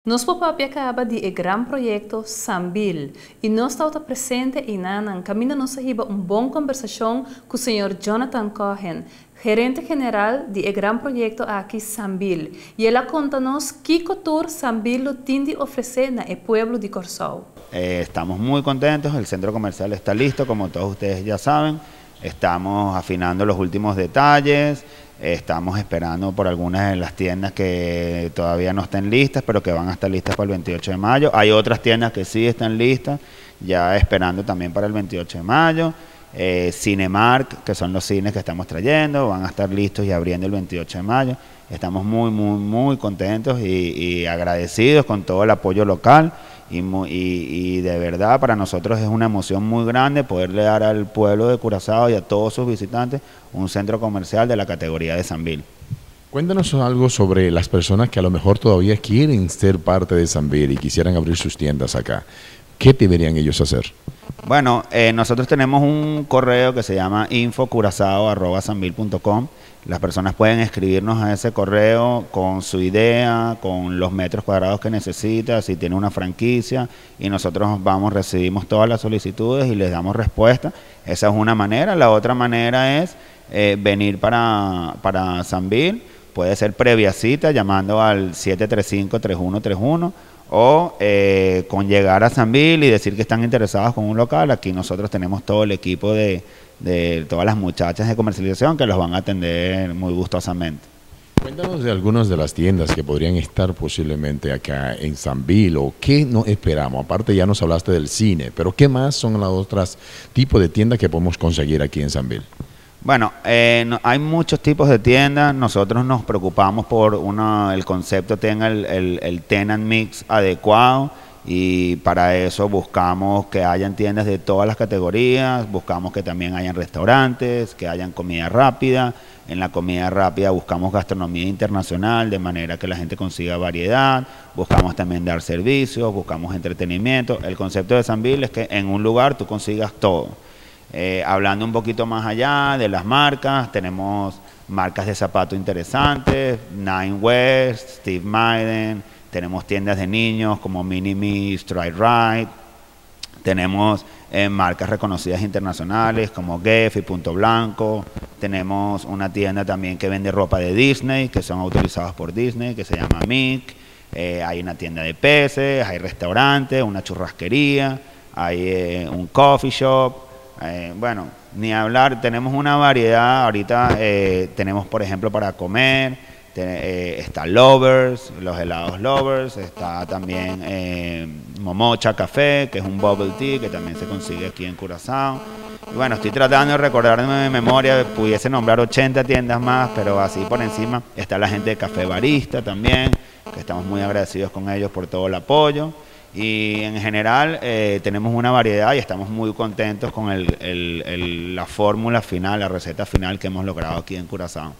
Nós papapia acaba de um grande projeto Sambil e nós estamos presente e nanan caminho nós riba boa conversação com o senhor Jonathan Cohen, gerente geral de grande projeto aqui Sambil, e ela conta-nos que cultura Sambil tem oferecer na pueblo de Corzao. Estamos muy contentos, el centro comercial está listo, como todos ustedes ya saben, estamos afinando los últimos detalles, estamos esperando por algunas de las tiendas que todavía no estén listas, pero que van a estar listas para el 28 de mayo. Hay otras tiendas que sí están listas, ya esperando también para el 28 de mayo. Cinemark, que son los cines que estamos trayendo, van a estar listos y abriendo el 28 de mayo. Estamos muy contentos y agradecidos con todo el apoyo local. Y de verdad para nosotros es una emoción muy grande poderle dar al pueblo de Curazao y a todos sus visitantes un centro comercial de la categoría de Sambil. Cuéntanos algo sobre las personas que a lo mejor todavía quieren ser parte de Sambil y quisieran abrir sus tiendas acá. ¿Qué deberían ellos hacer? Bueno, nosotros tenemos un correo que se llama info.curazao@sambil.com. Las personas pueden escribirnos a ese correo con su idea, con los metros cuadrados que necesita, si tiene una franquicia, y nosotros recibimos todas las solicitudes y les damos respuesta. Esa es una manera. La otra manera es venir para Sambil. Puede ser previa cita llamando al 735-3131 o con llegar a Sambil y decir que están interesados con un local. Aquí nosotros tenemos todo el equipo de todas las muchachas de comercialización que los van a atender muy gustosamente. Cuéntanos de algunas de las tiendas que podrían estar posiblemente acá en Sambil, o qué no esperamos. Aparte ya nos hablaste del cine, pero ¿qué más son los otros tipos de tiendas que podemos conseguir aquí en Sambil? Bueno, hay muchos tipos de tiendas. Nosotros nos preocupamos por el concepto tenga el tenant mix adecuado, y para eso buscamos que hayan tiendas de todas las categorías, buscamos que también hayan restaurantes, que hayan comida rápida. En la comida rápida buscamos gastronomía internacional, de manera que la gente consiga variedad, buscamos también dar servicios, buscamos entretenimiento. El concepto de Sambil es que en un lugar tú consigas todo. Hablando un poquito más allá de las marcas, tenemos marcas de zapatos interesantes, Nine West, Steve Madden, tenemos tiendas de niños como Mini-Me, Stride Ride, tenemos marcas reconocidas internacionales como Guess y Punto Blanco, tenemos una tienda también que vende ropa de Disney, que son autorizados por Disney, que se llama MIC, hay una tienda de peces, hay restaurantes, una churrasquería, hay un coffee shop. Bueno, ni hablar, tenemos una variedad. Ahorita tenemos, por ejemplo, para comer, está Lovers, los helados Lovers, está también Momocha Café, que es un bubble tea que también se consigue aquí en Curazao. Y bueno, estoy tratando de recordarme de memoria, pudiese nombrar 80 tiendas más, pero así por encima está la gente de Café Barista también, que estamos muy agradecidos con ellos por todo el apoyo. Y en general tenemos una variedad y estamos muy contentos con la fórmula final, la receta final que hemos logrado aquí en Curazao.